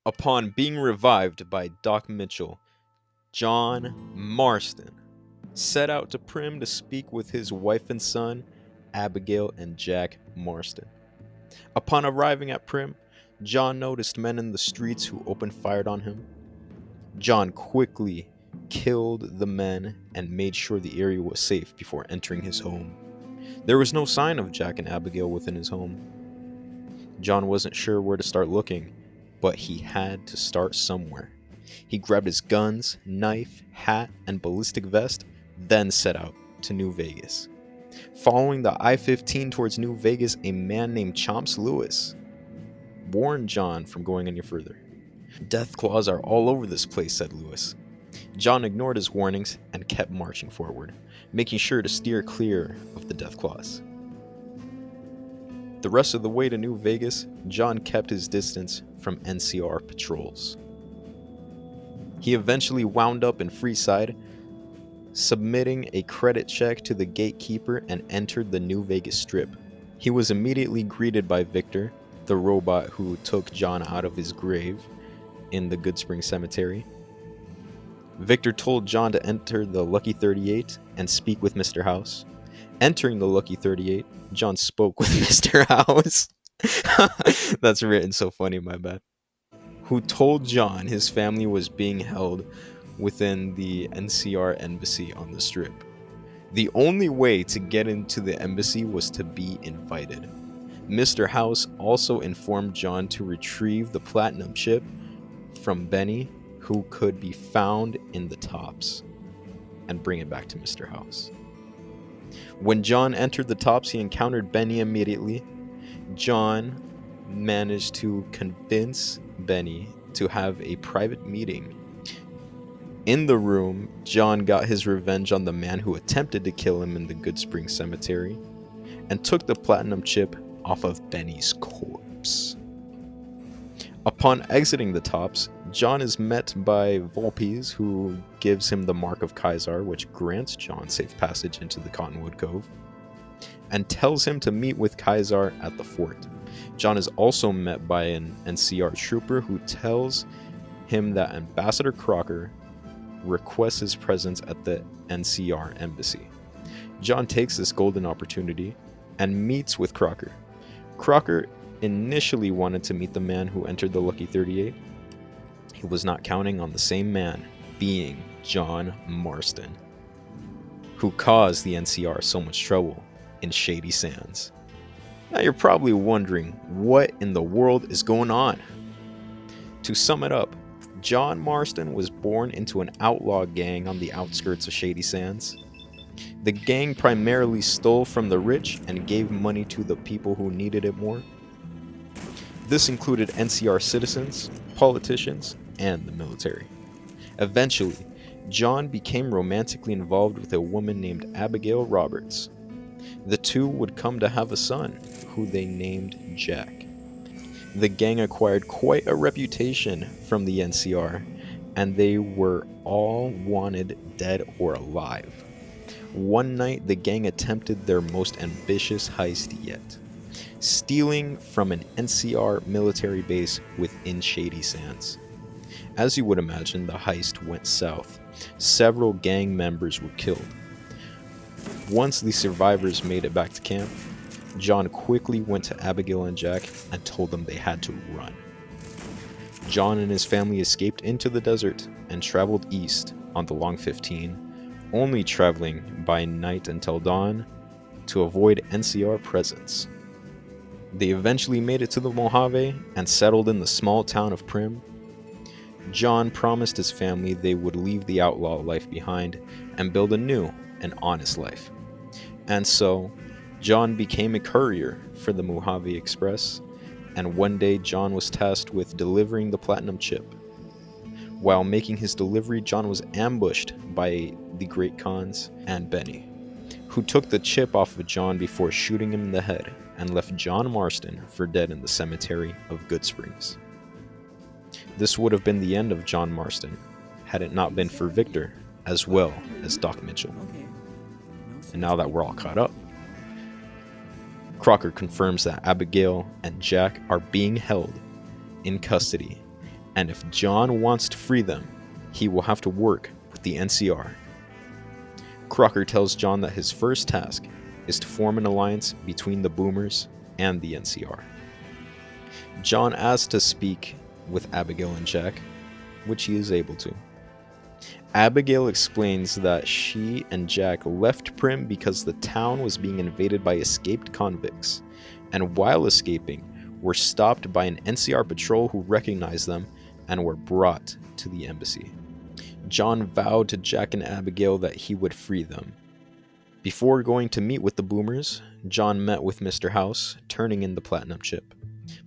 Upon being revived by Doc Mitchell, John Marston set out to Prim to speak with his wife and son, Abigail and Jack Marston. Upon arriving at Prim, John noticed men in the streets who opened fire on him. John quickly killed the men and made sure the area was safe before entering his home. There was no sign of Jack and Abigail within his home. John wasn't sure where to start looking, but he had to start somewhere. He grabbed his guns, knife, hat, and ballistic vest, then set out to New Vegas. Following the I-15 towards New Vegas, a man named Chomps Lewis warned John from going any further. "Death claws are all over this place," said Lewis. John ignored his warnings and kept marching forward, making sure to steer clear of the death claws. The rest of the way to New Vegas, John kept his distance from NCR patrols. He eventually wound up in Freeside, submitting a credit check to the gatekeeper and entered the New Vegas Strip. He was immediately greeted by Victor, the robot who took John out of his grave in the Goodspring Cemetery. Victor told John to enter the Lucky 38 and speak with Mr. House. Entering the Lucky 38, John spoke with Mr. House. That's written so funny, my bad. Who told John his family was being held within the NCR embassy on the Strip. The only way to get into the embassy was to be invited. Mr. House also informed John to retrieve the platinum chip from Benny, who could be found in the tops, and bring it back to Mr. House. When John entered the tops, he encountered Benny immediately. John managed to convince Benny to have a private meeting. In the room, John got his revenge on the man who attempted to kill him in the Goodspring Cemetery and took the platinum chip off of Benny's corpse. Upon exiting the tops, John is met by Volpes, who gives him the Mark of Kaisar, which grants John safe passage into the Cottonwood Cove, and tells him to meet with Kaisar at the fort. John is also met by an NCR trooper who tells him that Ambassador Crocker requests his presence at the NCR embassy. John takes this golden opportunity and meets with Crocker. Crocker initially wanted to meet the man who entered the Lucky 38. He was not counting on the same man, being John Marston, who caused the NCR so much trouble in Shady Sands. Now you're probably wondering, what in the world is going on? To sum it up, John Marston was born into an outlaw gang on the outskirts of Shady Sands. The gang primarily stole from the rich and gave money to the people who needed it more. This included NCR citizens, politicians, and the military. Eventually, John became romantically involved with a woman named Abigail Roberts. The two would come to have a son, who they named Jack. The gang acquired quite a reputation from the NCR, and they were all wanted dead or alive. One night, the gang attempted their most ambitious heist yet, stealing from an NCR military base within Shady Sands. As you would imagine, the heist went south. Several gang members were killed. Once the survivors made it back to camp, John quickly went to Abigail and Jack and told them they had to run. John and his family escaped into the desert and traveled east on the Long 15, only traveling by night until dawn to avoid NCR presence. They eventually made it to the Mojave and settled in the small town of Prim. John promised his family they would leave the outlaw life behind and build a new and honest life. And so, John became a courier for the Mojave Express, and one day John was tasked with delivering the platinum chip. While making his delivery, John was ambushed by the Great Khans and Benny, who took the chip off of John before shooting him in the head and left John Marston for dead in the cemetery of Goodsprings. This would have been the end of John Marston, had it not been for Victor, as well as Doc Mitchell. And now that we're all caught up, Crocker confirms that Abigail and Jack are being held in custody and if John wants to free them, he will have to work with the NCR. Crocker tells John that his first task is to form an alliance between the Boomers and the NCR. John asks to speak with Abigail and Jack, which he is able to. Abigail explains that she and Jack left Prim because the town was being invaded by escaped convicts, and while escaping, were stopped by an NCR patrol who recognized them and were brought to the embassy. John vowed to Jack and Abigail that he would free them. Before going to meet with the Boomers, John met with Mr. House, turning in the platinum chip.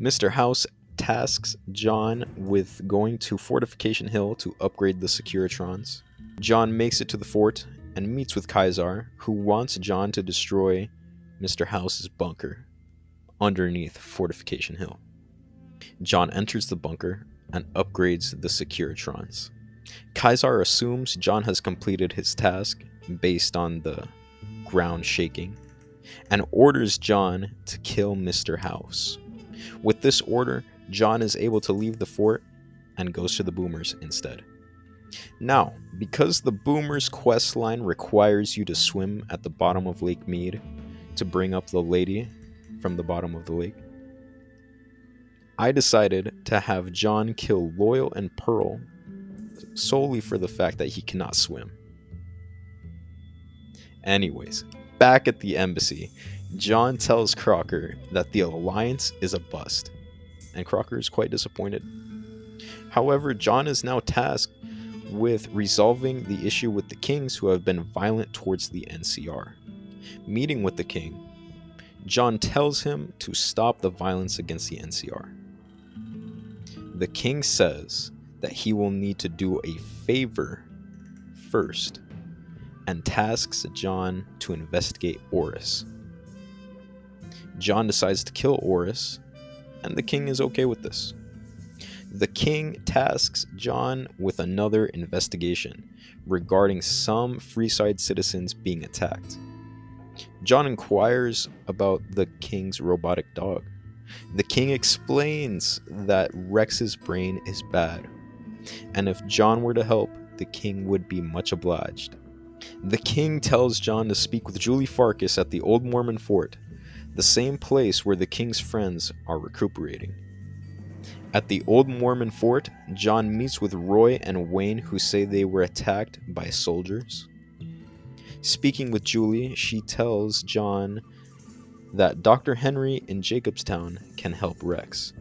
Mr. House tasks John with going to Fortification Hill to upgrade the Securitrons. John makes it to the fort and meets with Kaisar, who wants John to destroy Mr. House's bunker underneath Fortification Hill. John enters the bunker and upgrades the Securitrons. Kaisar assumes John has completed his task based on the ground shaking and orders John to kill Mr. House. With this order, John is able to leave the fort and goes to the Boomers instead. Now, because the Boomers quest line requires you to swim at the bottom of Lake Mead to bring up the lady from the bottom of the lake, I decided to have John kill Loyal and Pearl solely for the fact that he cannot swim. Anyways, back at the embassy, John tells Crocker that the alliance is a bust, and Crocker is quite disappointed. However, John is now tasked with resolving the issue with the kings who have been violent towards the NCR. Meeting with the king, John tells him to stop the violence against the NCR. The king says that he will need to do a favor first and tasks John to investigate Oris. John decides to kill Oris, and the king is okay with this. The king tasks John with another investigation regarding some Freeside citizens being attacked. John inquires about the king's robotic dog. The king explains that Rex's brain is bad, and if John were to help, the king would be much obliged. The king tells John to speak with Julie Farkas at the Old Mormon Fort, the same place where the king's friends are recuperating. At the Old Mormon Fort, John meets with Roy and Wayne, who say they were attacked by soldiers. Speaking with Julie, she tells John that Dr. Henry in Jacobstown can help Rex.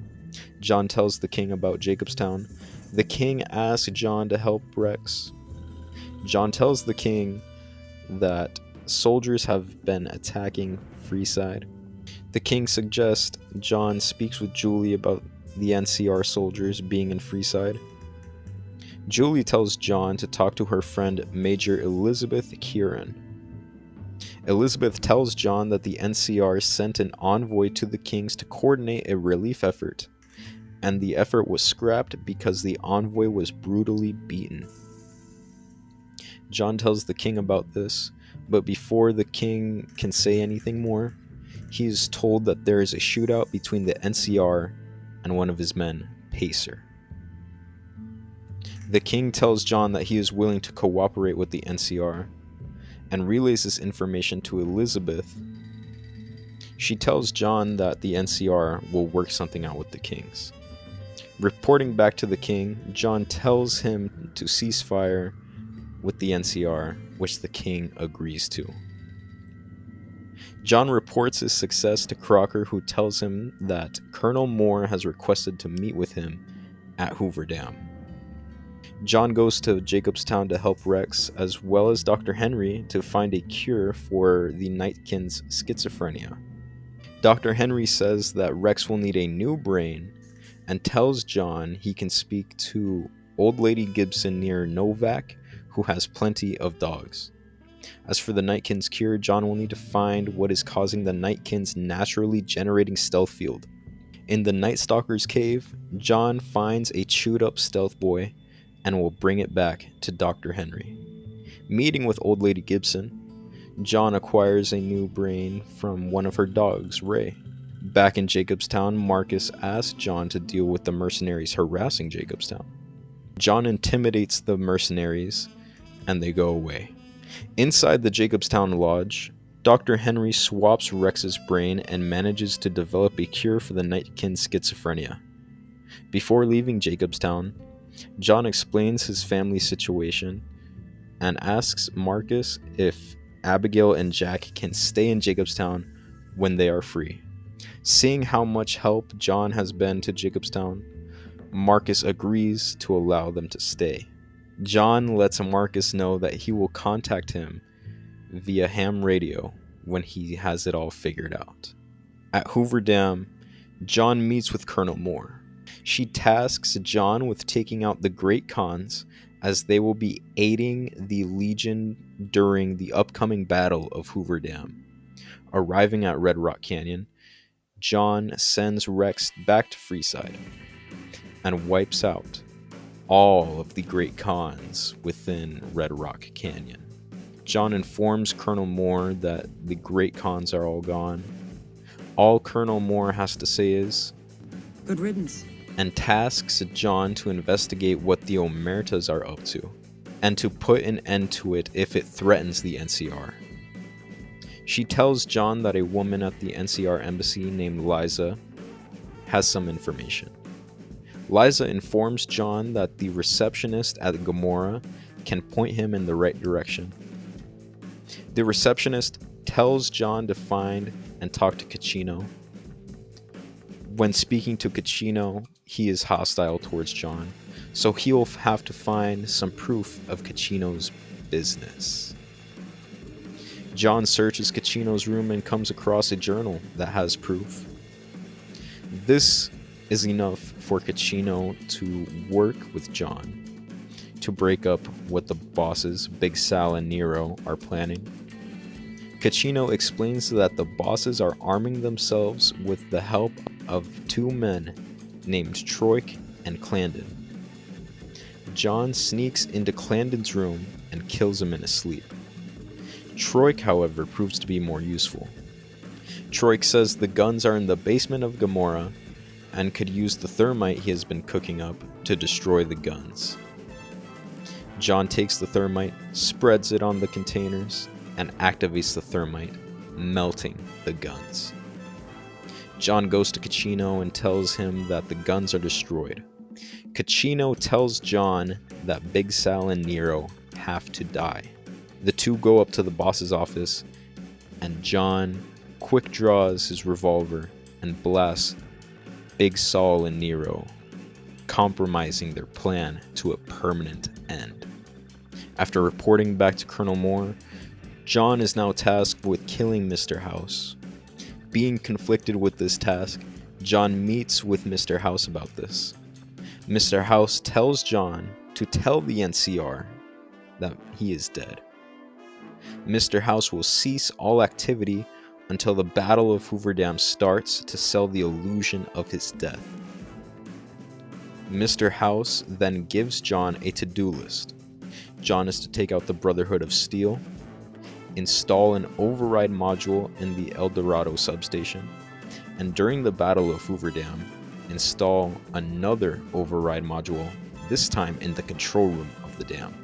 John tells the king about Jacobstown. The king asks John to help Rex. John tells the king that soldiers have been attacking Freeside. The king suggests John speaks with Julie about the NCR soldiers being in Freeside. Julie tells John to talk to her friend Major Elizabeth Kieran. Elizabeth tells John that the NCR sent an envoy to the kings to coordinate a relief effort, and the effort was scrapped because the envoy was brutally beaten. John tells the king about this, but before the king can say anything more, he is told that there is a shootout between the NCR and one of his men, Pacer. The king tells John that he is willing to cooperate with the NCR and relays this information to Elizabeth. She tells John that the NCR will work something out with the kings. Reporting back to the king, John tells him to cease fire with the NCR, which the king agrees to. John reports his success to Crocker, who tells him that Colonel Moore has requested to meet with him at Hoover Dam. John goes to Jacobstown to help Rex, as well as Dr. Henry, to find a cure for the Nightkin's schizophrenia. Dr. Henry says that Rex will need a new brain and tells John he can speak to Old Lady Gibson near Novak, who has plenty of dogs. As for the Nightkin's cure, John will need to find what is causing the Nightkin's naturally generating stealth field. In the Night Stalker's cave, John finds a chewed up stealth boy and will bring it back to Dr. Henry. Meeting with Old Lady Gibson, John acquires a new brain from one of her dogs, Ray. Back in Jacobstown, Marcus asks John to deal with the mercenaries harassing Jacobstown. John intimidates the mercenaries, and they go away. Inside the Jacobstown Lodge, Dr. Henry swaps Rex's brain and manages to develop a cure for the Nightkin's schizophrenia. Before leaving Jacobstown, John explains his family situation and asks Marcus if Abigail and Jack can stay in Jacobstown when they are free. Seeing how much help John has been to Jacobstown, Marcus agrees to allow them to stay. John lets Marcus know that he will contact him via ham radio when he has it all figured out. At Hoover Dam, John meets with Colonel Moore. She tasks John with taking out the Great Khans, as they will be aiding the Legion during the upcoming Battle of Hoover Dam. Arriving at Red Rock Canyon, John sends Rex back to Freeside and wipes out all of the Great Khans within Red Rock Canyon. John informs Colonel Moore that the Great Khans are all gone. All Colonel Moore has to say is, "Good riddance," and tasks John to investigate what the Omertas are up to, and to put an end to it if it threatens the NCR. She tells John that a woman at the NCR embassy named Liza has some information. Liza informs John that the receptionist at Gomorrah can point him in the right direction. The receptionist tells John to find and talk to Caccino. When speaking to Caccino, he is hostile towards John, so he will have to find some proof of Caccino's business. John searches Caccino's room and comes across a journal that has proof. This is enough for Caccino to work with John to break up what the bosses, Big Sal and Nero, are planning. Caccino explains that the bosses are arming themselves with the help of two men named Troik and Clandon. John sneaks into Clandon's room and kills him in his sleep. Troik, however, proves to be more useful. Troik says the guns are in the basement of Gomorrah and could use the thermite he has been cooking up to destroy the guns. John takes the thermite, spreads it on the containers, and activates the thermite, melting the guns. John goes to Caccino and tells him that the guns are destroyed. Caccino tells John that Big Sal and Nero have to die. The two go up to the boss's office, and John quick draws his revolver and blasts Big Sal and Nero, compromising their plan to a permanent end. After reporting back to Colonel Moore, John is now tasked with killing Mr. House. Being conflicted with this task, John meets with Mr. House about this. Mr. House tells John to tell the NCR that he is dead. Mr. House will cease all activity until the Battle of Hoover Dam starts to sell the illusion of his death. Mr. House then gives John a to-do list. John is to take out the Brotherhood of Steel, install an override module in the El Dorado substation, and during the Battle of Hoover Dam, install another override module, this time in the control room of the dam.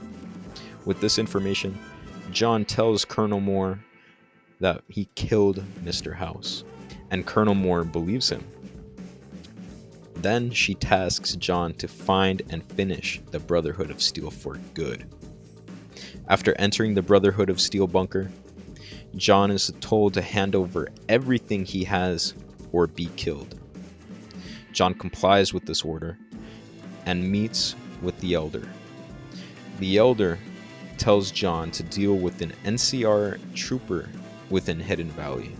With this information, John tells Colonel Moore that he killed Mr. House, and Colonel Moore believes him. Then she tasks John to find and finish the Brotherhood of Steel for good. After entering the Brotherhood of Steel bunker, John is told to hand over everything he has or be killed. John complies with this order and meets with the Elder. The Elder tells John to deal with an NCR trooper within Hidden Valley,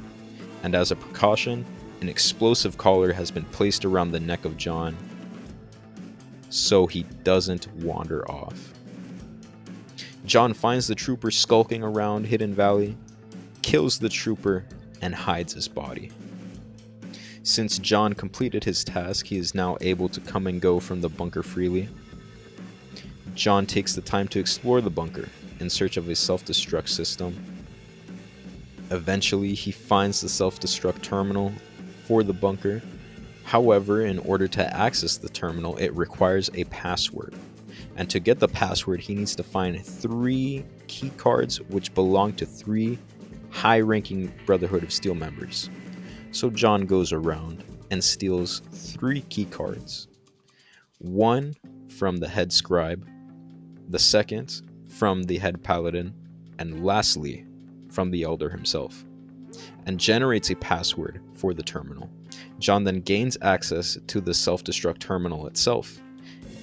and as a precaution, an explosive collar has been placed around the neck of John so he doesn't wander off. John finds the trooper skulking around Hidden Valley, kills the trooper, and hides his body. Since John completed his task, he is now able to come and go from the bunker freely. John takes the time to explore the bunker in search of a self-destruct system. Eventually, he finds the self-destruct terminal, for the bunker. However, in order to access the terminal, it requires a password. And to get the password, he needs to find 3 key cards which belong to 3 high-ranking Brotherhood of Steel members. So John goes around and steals 3 key cards. 1 from the head scribe, the second from the head paladin, and lastly from the elder himself, and generates a password for the terminal. John then gains access to the self-destruct terminal itself,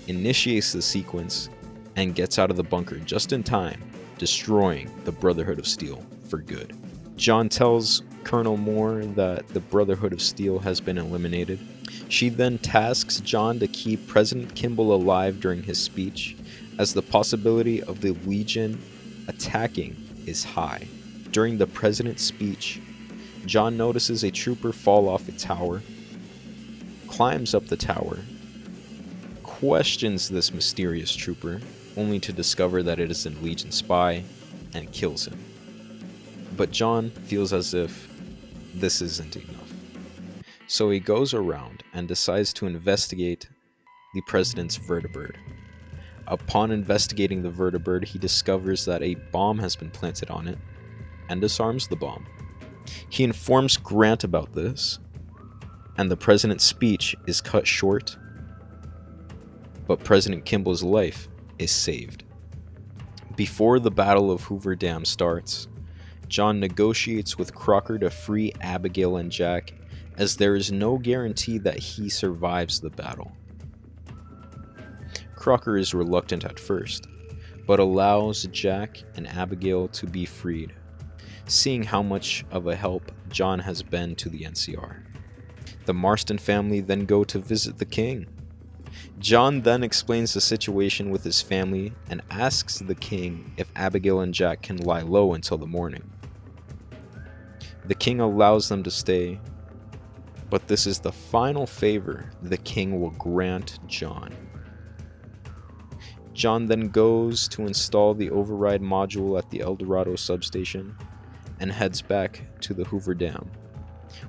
initiates the sequence, and gets out of the bunker just in time, destroying the Brotherhood of Steel for good. John tells Colonel Moore that the Brotherhood of Steel has been eliminated. She then tasks John to keep President Kimball alive during his speech, as the possibility of the Legion attacking is high. During the President's speech, John notices a trooper fall off a tower, climbs up the tower, questions this mysterious trooper, only to discover that it is a Legion spy, and kills him. But John feels as if this isn't enough. So he goes around and decides to investigate the President's vertibird. Upon investigating the vertibird, he discovers that a bomb has been planted on it, and disarms the bomb. He informs Grant about this, and the President's speech is cut short, but President Kimball's life is saved. Before the Battle of Hoover Dam starts, John negotiates with Crocker to free Abigail and Jack, as there is no guarantee that he survives the battle. Crocker is reluctant at first, but allows Jack and Abigail to be freed, seeing how much of a help John has been to the NCR. The Marston family then go to visit the king. John then explains the situation with his family and asks the king if Abigail and Jack can lie low until the morning. The king allows them to stay, but this is the final favor the king will grant John. John then goes to install the override module at the El Dorado substation and heads back to the Hoover Dam,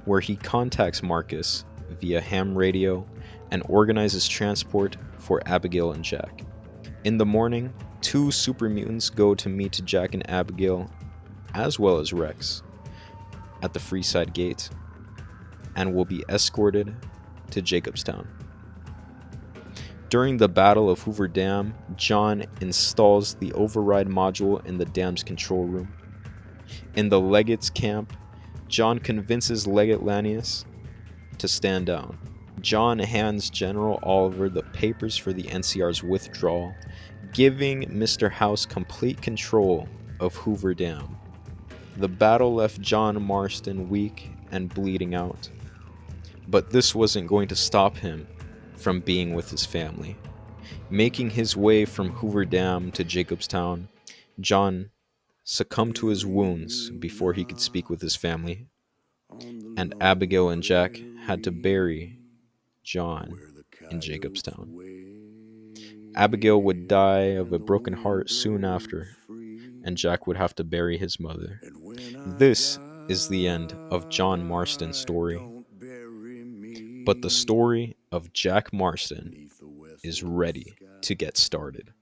where he contacts Marcus via ham radio and organizes transport for Abigail and Jack. In the morning, 2 super mutants go to meet Jack and Abigail, as well as Rex, at the Freeside Gate, and will be escorted to Jacobstown. During the Battle of Hoover Dam, John installs the override module in the dam's control room. In the Legate's camp, John convinces Legate Lanius to stand down. John hands General Oliver the papers for the NCR's withdrawal, giving Mr. House complete control of Hoover Dam. The battle left John Marston weak and bleeding out, but this wasn't going to stop him from being with his family. Making his way from Hoover Dam to Jacobstown, John succumbed to his wounds before he could speak with his family, and Abigail and Jack had to bury John in Jacobstown. Abigail would die of a broken heart soon after, and Jack would have to bury his mother. This is the end of John Marston's story. But the story of Jack Marston is ready to get started.